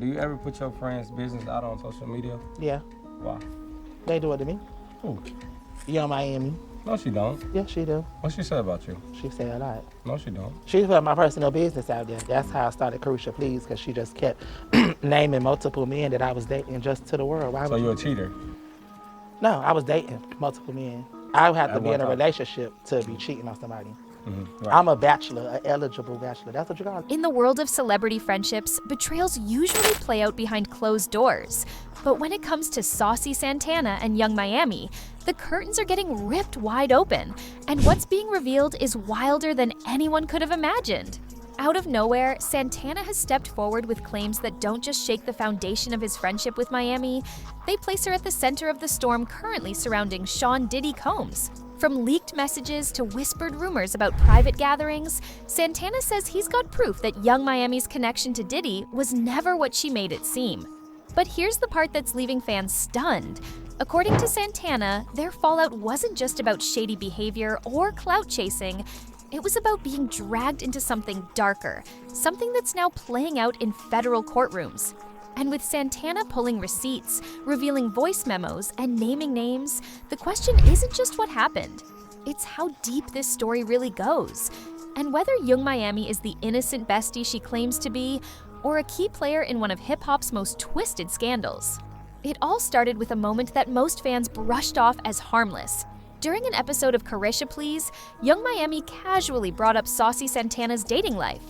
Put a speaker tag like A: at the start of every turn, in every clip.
A: Do you ever put your friends' business out on social media?
B: Yeah,
A: Why?
B: they do it to me.
A: Who?
B: Yung Miami.
A: No, she don't.
B: Yeah, she do.
A: What she said about you?
B: She say a lot.
A: No, she don't.
B: She put my personal business out there. That's how I started Crucial Please, because she just kept naming multiple men that I was dating just to the world. Why
A: So
B: would
A: you a cheater?
B: No, I was dating multiple men. I would have to
A: At
B: be
A: one
B: in a
A: time.
B: relationship to be cheating on somebody.
A: Right.
B: I'm a bachelor, an eligible bachelor. That's what you call it.
C: In the world of celebrity friendships, betrayals usually play out behind closed doors. But when it comes to Saucy Santana and Yung Miami, the curtains are getting ripped wide open, and what's being revealed is wilder than anyone could have imagined. Out of nowhere, Santana has stepped forward with claims that don't just shake the foundation of his friendship with Miami, they place her at the center of the storm currently surrounding Sean Diddy Combs. From leaked messages to whispered rumors about private gatherings, Santana says he's got proof that Yung Miami's connection to Diddy was never what she made it seem. But here's the part that's leaving fans stunned. According to Santana, their fallout wasn't just about shady behavior or clout chasing. It was about being dragged into something darker, something that's now playing out in federal courtrooms. And with Santana pulling receipts, revealing voice memos, and naming names, the question isn't just what happened. It's how deep this story really goes, and whether Yung Miami is the innocent bestie she claims to be, or a key player in one of hip-hop's most twisted scandals. It all started with a moment that most fans brushed off as harmless. During an episode of Carisha Please, Yung Miami casually brought up Saucy Santana's dating life,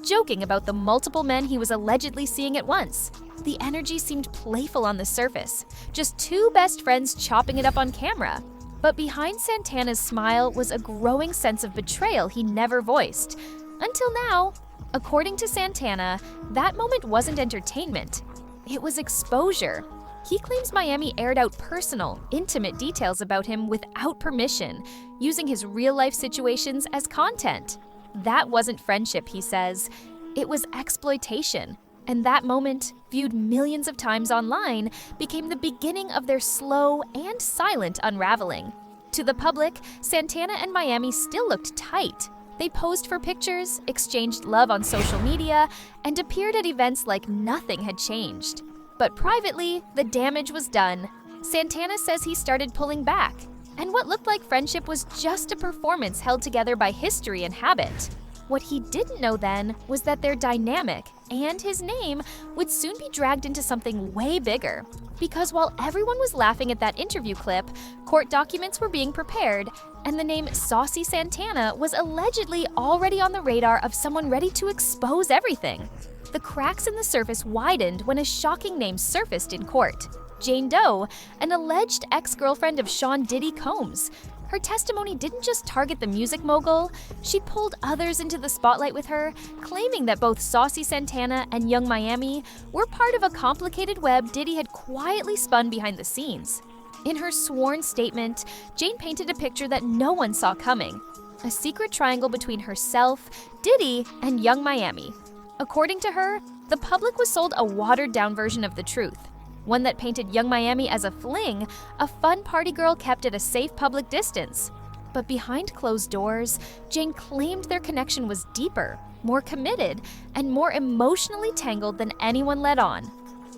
C: joking about the multiple men he was allegedly seeing at once. The energy seemed playful on the surface, just two best friends chopping it up on camera. But behind Santana's smile was a growing sense of betrayal he never voiced. Until now. According to Santana, that moment wasn't entertainment. It was exposure. He claims Miami aired out personal, intimate details about him without permission, using his real-life situations as content. That wasn't friendship, he says. It was exploitation. And that moment, viewed millions of times online, became the beginning of their slow and silent unraveling. To the public, Santana and Miami still looked tight. They posed for pictures, exchanged love on social media, and appeared at events like nothing had changed. But privately, the damage was done. Santana says he started pulling back, and what looked like friendship was just a performance held together by history and habit. What he didn't know then was that their dynamic and his name would soon be dragged into something way bigger. Because while everyone was laughing at that interview clip, court documents were being prepared, and the name Saucy Santana was allegedly already on the radar of someone ready to expose everything. The cracks in the surface widened when a shocking name surfaced in court. Jane Doe, an alleged ex-girlfriend of Sean Diddy Combs. Her testimony didn't just target the music mogul, she pulled others into the spotlight with her, claiming that both Saucy Santana and Yung Miami were part of a complicated web Diddy had quietly spun behind the scenes. In her sworn statement, Jane painted a picture that no one saw coming, a secret triangle between herself, Diddy, and Yung Miami. According to her, the public was sold a watered-down version of the truth. One that painted Yung Miami as a fling, a fun party girl kept at a safe public distance. But behind closed doors, Jane claimed their connection was deeper, more committed, and more emotionally tangled than anyone let on.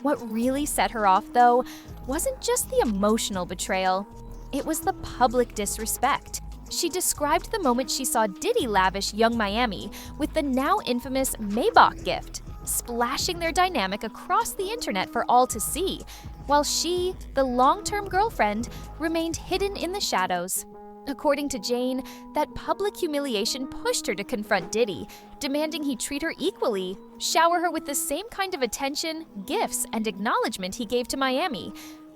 C: What really set her off, though, wasn't just the emotional betrayal. It was the public disrespect. She described the moment she saw Diddy lavish Yung Miami with the now infamous Maybach gift, splashing their dynamic across the internet for all to see, while she, the long-term girlfriend, remained hidden in the shadows. According to Jane, that public humiliation pushed her to confront Diddy, demanding he treat her equally, shower her with the same kind of attention, gifts, and acknowledgement he gave to Miami.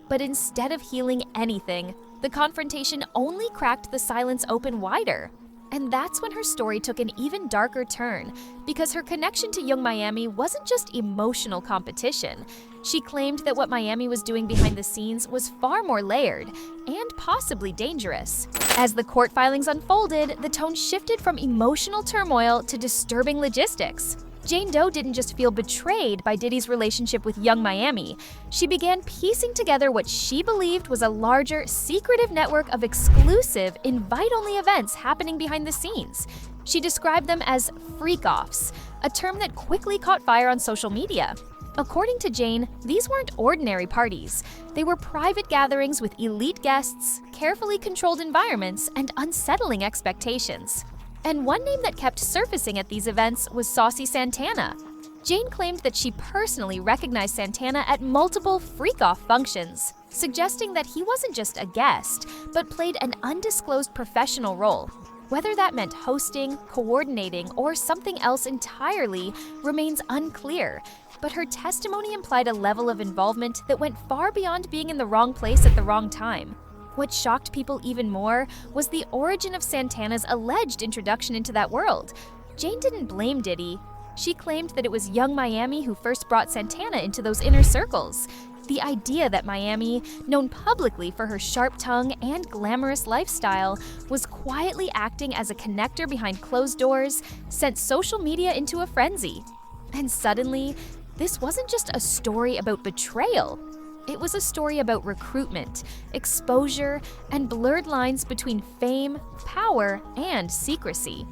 C: But instead of healing anything, the confrontation only cracked the silence open wider. And that's when her story took an even darker turn, because her connection to Yung Miami wasn't just emotional competition. She claimed that what Miami was doing behind the scenes was far more layered and possibly dangerous. As the court filings unfolded, the tone shifted from emotional turmoil to disturbing logistics. Jane Doe didn't just feel betrayed by Diddy's relationship with Yung Miami. She began piecing together what she believed was a larger, secretive network of exclusive, invite-only events happening behind the scenes. She described them as Freakoffs, a term that quickly caught fire on social media. According to Jane, these weren't ordinary parties. They were private gatherings with elite guests, carefully controlled environments, and unsettling expectations. And one name that kept surfacing at these events was Saucy Santana. Jane claimed that she personally recognized Santana at multiple Freakoff functions, suggesting that he wasn't just a guest, but played an undisclosed professional role. Whether that meant hosting, coordinating, or something else entirely remains unclear, but her testimony implied a level of involvement that went far beyond being in the wrong place at the wrong time. What shocked people even more was the origin of Santana's alleged introduction into that world. Jane didn't blame Diddy. She claimed that it was Yung Miami who first brought Santana into those inner circles. The idea that Miami, known publicly for her sharp tongue and glamorous lifestyle, was quietly acting as a connector behind closed doors sent social media into a frenzy. And suddenly, this wasn't just a story about betrayal. It was a story about recruitment, exposure, and blurred lines between fame, power, and secrecy.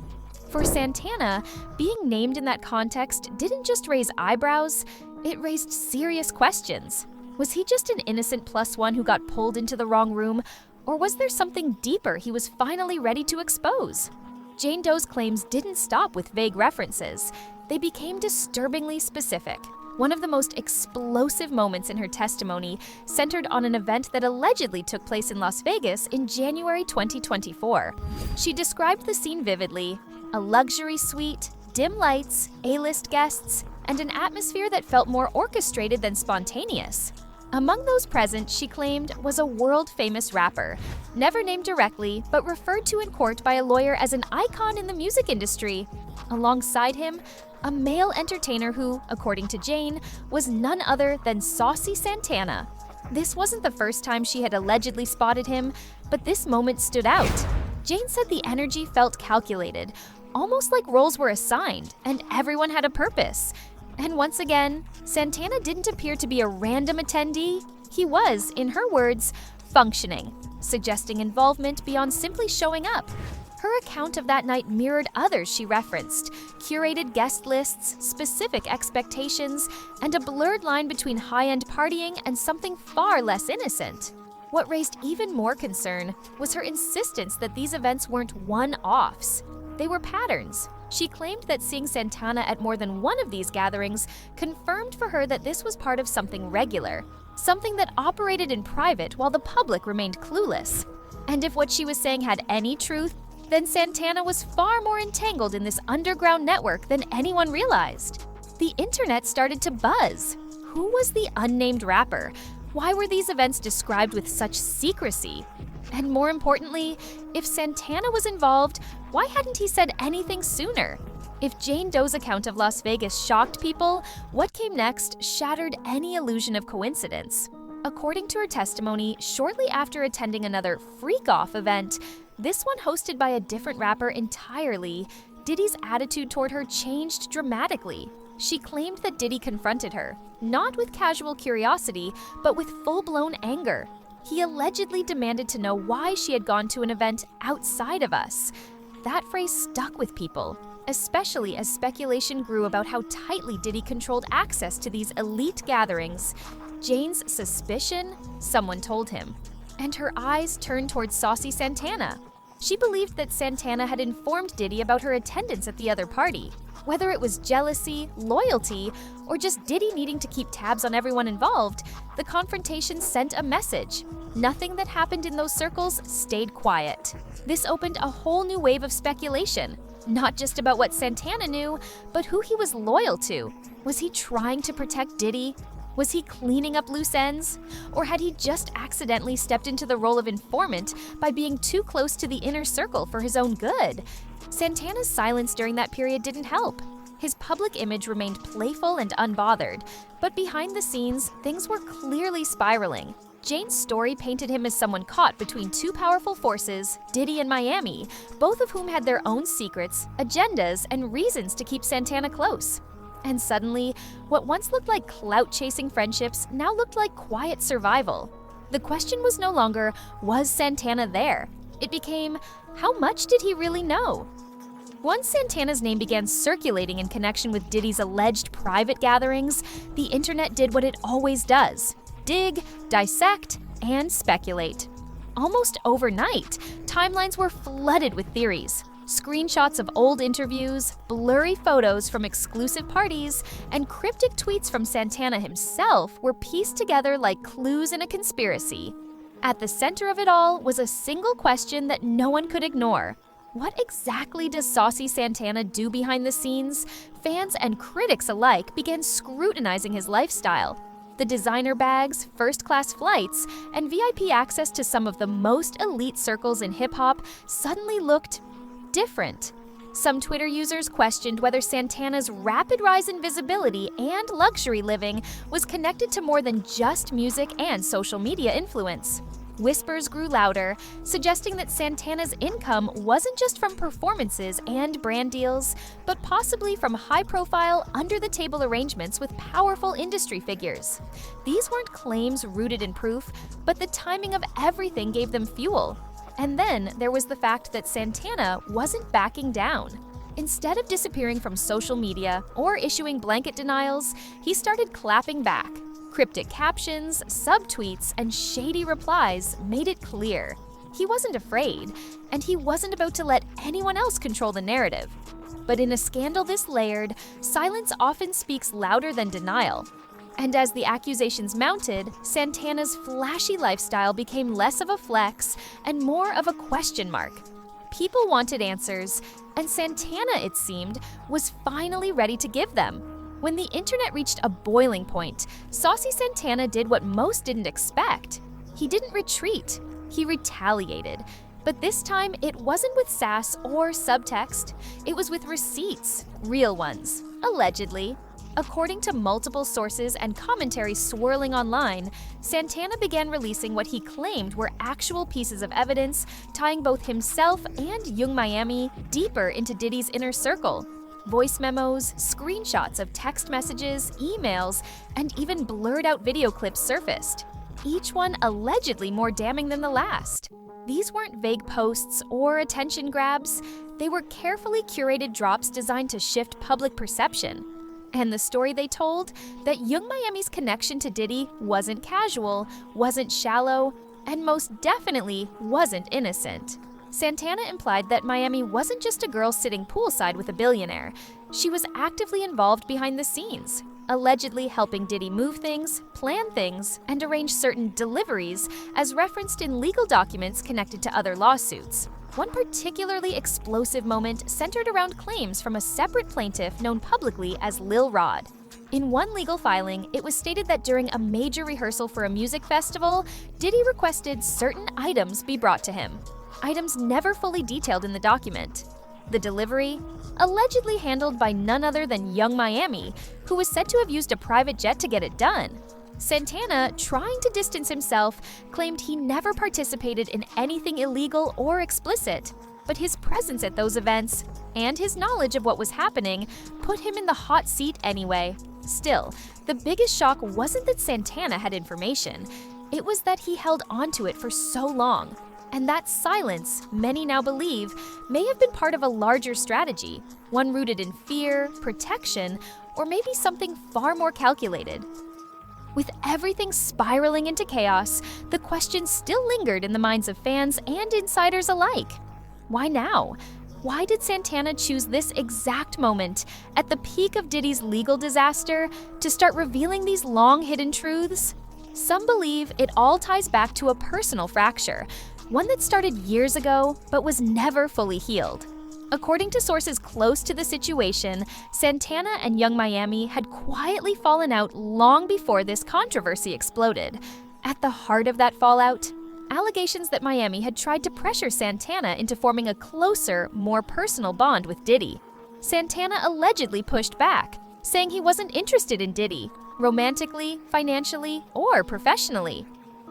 C: For Santana, being named in that context didn't just raise eyebrows, it raised serious questions. Was he just an innocent +1 who got pulled into the wrong room, or was there something deeper he was finally ready to expose? Jane Doe's claims didn't stop with vague references. They became disturbingly specific. One of the most explosive moments in her testimony centered on an event that allegedly took place in Las Vegas in January 2024. She described the scene vividly: a luxury suite, dim lights, A-list guests, and an atmosphere that felt more orchestrated than spontaneous. Among those present, she claimed, was a world-famous rapper, never named directly, but referred to in court by a lawyer as an icon in the music industry. Alongside him, a male entertainer who, according to Jane, was none other than Saucy Santana. This wasn't the first time she had allegedly spotted him, but this moment stood out. Jane said the energy felt calculated, almost like roles were assigned, and everyone had a purpose. And once again, Santana didn't appear to be a random attendee. He was, in her words, functioning, suggesting involvement beyond simply showing up. Her account of that night mirrored others she referenced: curated guest lists, specific expectations, and a blurred line between high-end partying and something far less innocent. What raised even more concern was her insistence that these events weren't one-offs. They were patterns. She claimed that seeing Santana at more than one of these gatherings confirmed for her that this was part of something regular, something that operated in private while the public remained clueless. And if what she was saying had any truth, then Santana was far more entangled in this underground network than anyone realized. The internet started to buzz. Who was the unnamed rapper? Why were these events described with such secrecy? And more importantly, if Santana was involved, why hadn't he said anything sooner? If Jane Doe's account of Las Vegas shocked people, what came next shattered any illusion of coincidence. According to her testimony, shortly after attending another Freakoff event, this one hosted by a different rapper entirely, Diddy's attitude toward her changed dramatically. She claimed that Diddy confronted her, not with casual curiosity, but with full-blown anger. He allegedly demanded to know why she had gone to an event outside of us. That phrase stuck with people, especially as speculation grew about how tightly Diddy controlled access to these elite gatherings. Jane's suspicion? Someone told him. And her eyes turned towards Saucy Santana. She believed that Santana had informed Diddy about her attendance at the other party. Whether it was jealousy, loyalty, or just Diddy needing to keep tabs on everyone involved, the confrontation sent a message. Nothing that happened in those circles stayed quiet. This opened a whole new wave of speculation, not just about what Santana knew, but who he was loyal to. Was he trying to protect Diddy? Was he cleaning up loose ends? Or had he just accidentally stepped into the role of informant by being too close to the inner circle for his own good? Santana's silence during that period didn't help. His public image remained playful and unbothered, but behind the scenes, things were clearly spiraling. Jane's story painted him as someone caught between two powerful forces, Diddy and Miami, both of whom had their own secrets, agendas, and reasons to keep Santana close. And suddenly, what once looked like clout-chasing friendships now looked like quiet survival. The question was no longer, was Santana there? It became, how much did he really know? Once Santana's name began circulating in connection with Diddy's alleged private gatherings, the internet did what it always does: dig, dissect, and speculate. Almost overnight, timelines were flooded with theories. Screenshots of old interviews, blurry photos from exclusive parties, and cryptic tweets from Santana himself were pieced together like clues in a conspiracy. At the center of it all was a single question that no one could ignore. What exactly does Saucy Santana do behind the scenes? Fans and critics alike began scrutinizing his lifestyle. The designer bags, first-class flights, and VIP access to some of the most elite circles in hip-hop suddenly looked different. Some Twitter users questioned whether Santana's rapid rise in visibility and luxury living was connected to more than just music and social media influence. Whispers grew louder, suggesting that Santana's income wasn't just from performances and brand deals, but possibly from high-profile, under-the-table arrangements with powerful industry figures. These weren't claims rooted in proof, but the timing of everything gave them fuel. And then there was the fact that Santana wasn't backing down. Instead of disappearing from social media or issuing blanket denials, he started clapping back. Cryptic captions, subtweets, and shady replies made it clear. He wasn't afraid, and he wasn't about to let anyone else control the narrative. But in a scandal this layered, silence often speaks louder than denial. And as the accusations mounted, Santana's flashy lifestyle became less of a flex and more of a question mark. People wanted answers, and Santana, it seemed, was finally ready to give them. When the internet reached a boiling point, Saucy Santana did what most didn't expect. He didn't retreat, he retaliated. But this time, it wasn't with sass or subtext. It was with receipts, real ones, allegedly. According to multiple sources and commentary swirling online, Santana began releasing what he claimed were actual pieces of evidence tying both himself and Yung Miami deeper into Diddy's inner circle. Voice memos, screenshots of text messages, emails, and even blurred-out video clips surfaced, each one allegedly more damning than the last. These weren't vague posts or attention grabs. They were carefully curated drops designed to shift public perception. And the story they told? That Yung Miami's connection to Diddy wasn't casual, wasn't shallow, and most definitely wasn't innocent. Santana implied that Miami wasn't just a girl sitting poolside with a billionaire. She was actively involved behind the scenes, allegedly helping Diddy move things, plan things, and arrange certain deliveries as referenced in legal documents connected to other lawsuits. One particularly explosive moment centered around claims from a separate plaintiff known publicly as Lil Rod. In one legal filing, it was stated that during a major rehearsal for a music festival, Diddy requested certain items be brought to him. Items never fully detailed in the document. The delivery, allegedly handled by none other than Yung Miami, who was said to have used a private jet to get it done. Santana, trying to distance himself, claimed he never participated in anything illegal or explicit, but his presence at those events and his knowledge of what was happening put him in the hot seat anyway. Still, the biggest shock wasn't that Santana had information, it was that he held onto it for so long. And that silence, many now believe, may have been part of a larger strategy, one rooted in fear, protection, or maybe something far more calculated. With everything spiraling into chaos, the question still lingered in the minds of fans and insiders alike. Why now? Why did Santana choose this exact moment, at the peak of Diddy's legal disaster, to start revealing these long-hidden truths? Some believe it all ties back to a personal fracture, one that started years ago but was never fully healed. According to sources close to the situation, Santana and Yung Miami had quietly fallen out long before this controversy exploded. At the heart of that fallout, allegations that Miami had tried to pressure Santana into forming a closer, more personal bond with Diddy. Santana allegedly pushed back, saying he wasn't interested in Diddy, romantically, financially, or professionally.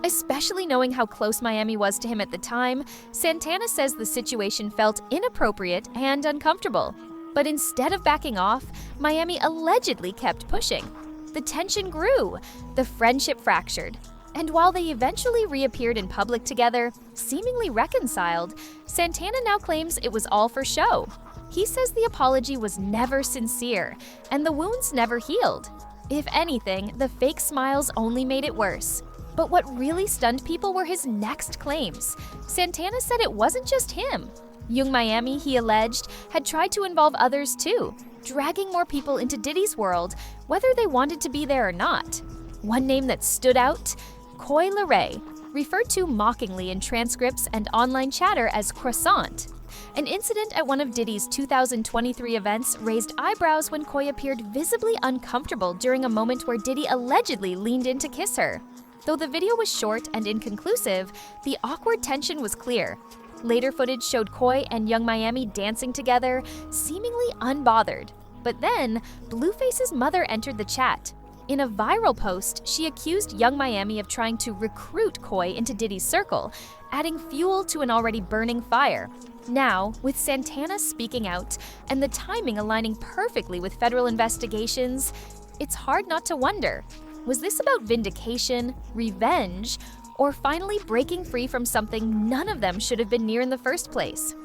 C: Especially knowing how close Miami was to him at the time, Santana says the situation felt inappropriate and uncomfortable. But instead of backing off, Miami allegedly kept pushing. The tension grew, the friendship fractured, and while they eventually reappeared in public together, seemingly reconciled, Santana now claims it was all for show. He says the apology was never sincere, and the wounds never healed. If anything, the fake smiles only made it worse. But what really stunned people were his next claims. Santana said it wasn't just him. Yung Miami, he alleged, had tried to involve others too, dragging more people into Diddy's world, whether they wanted to be there or not. One name that stood out? Coi Leray, referred to mockingly in transcripts and online chatter as Croissant. An incident at one of Diddy's 2023 events raised eyebrows when Coi appeared visibly uncomfortable during a moment where Diddy allegedly leaned in to kiss her. Though the video was short and inconclusive, the awkward tension was clear. Later footage showed Coi and Yung Miami dancing together, seemingly unbothered. But then, Blueface's mother entered the chat. In a viral post, she accused Yung Miami of trying to recruit Coi into Diddy's circle, adding fuel to an already burning fire. Now, with Santana speaking out and the timing aligning perfectly with federal investigations, it's hard not to wonder, was this about vindication, revenge, or finally breaking free from something none of them should have been near in the first place?